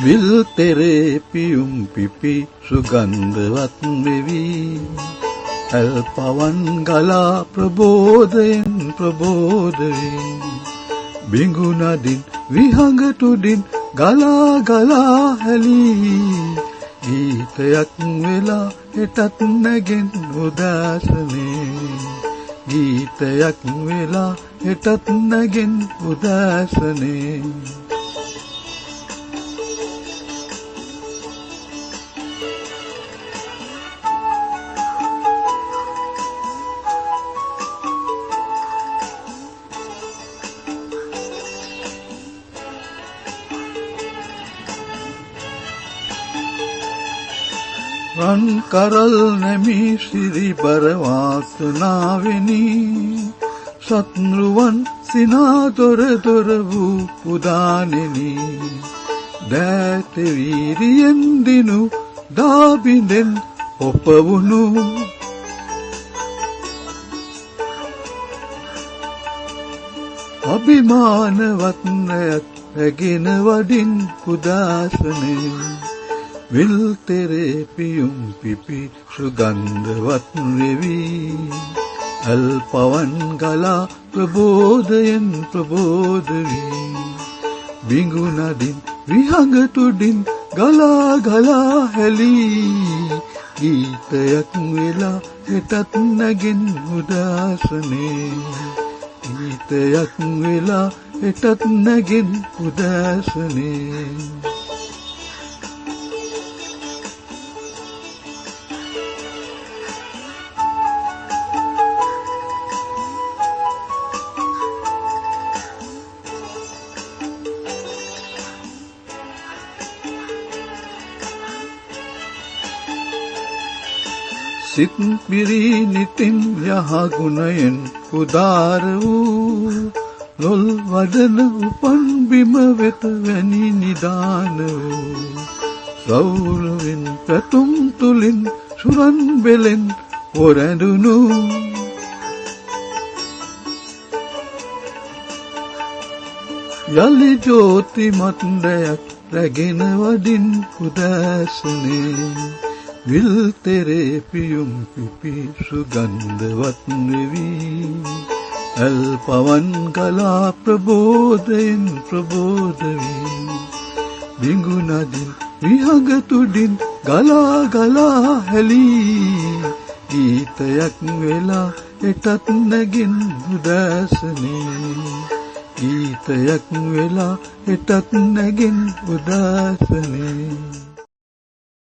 විල් තෙරේ පියුම් පිපි සුගන්ධවත් වෙවි ඇල් පවන් ගලා ප්‍රබෝධයෙන් ප්‍රබෝධයෙන් බිඟු නදින් විහඟ තුඩින් ගලා ගලා හැලී ගීතයක් වෙලා හෙටත් නැගෙන් උදාසනේ ගීතයක් වෙලා හෙටත් නැගෙන් උදාසනේ රන් කරල් නැමි සිරිබර වාසනාවෙනි සත්නුවන් සිනා දොර දොර වූ පුදානෙනි දෑත වීරියෙන් දිනු දාබිඳෙන් ඔපවුණු අභිමානවත් නැත් රැගෙන වඩින් පුදාසනේ විල් තෙරේ පියුම් පිපි සුගන්ධවත් වෙවි ඇල් පවන් ගලා ප්‍රබෝධයෙන් ප්‍රබෝධ වී බිඟු නදින් විහඟ තුඩින් ගලා ගලා හැලී ගීතයක් වෙලා හෙටත් නැගෙන් උදාසනේ ගීතයක් වෙලා හෙටත් නැගෙන් උදාසනේ සිත් පිරි නිතින් යහගුණයෙන් උදාර වූ ලොල් වදන උපන් බිම වෙත වැනි නිදාන වූ සෞරවෙන් පැතුම් තුලින් සුරන් බෙලෙන් පොරැඳුණු යලි ජෝතිමත් දයක් රැගෙන වදින් උදාසනේ විල් තෙරේ පියුම් පිපි සුගන්ධවත් වෙවි ඇල් පවන් ගලා ප්‍රබෝධයෙන් ප්‍රබෝධ වී බිඟු නදින් විහඟ තුඩින් ගලා ගලා හැලී ගීතයක් වෙලා හෙටත් නැගින් උදාසනේ ගීතයක් වෙලා හෙටත් නැගින් උදාසනේ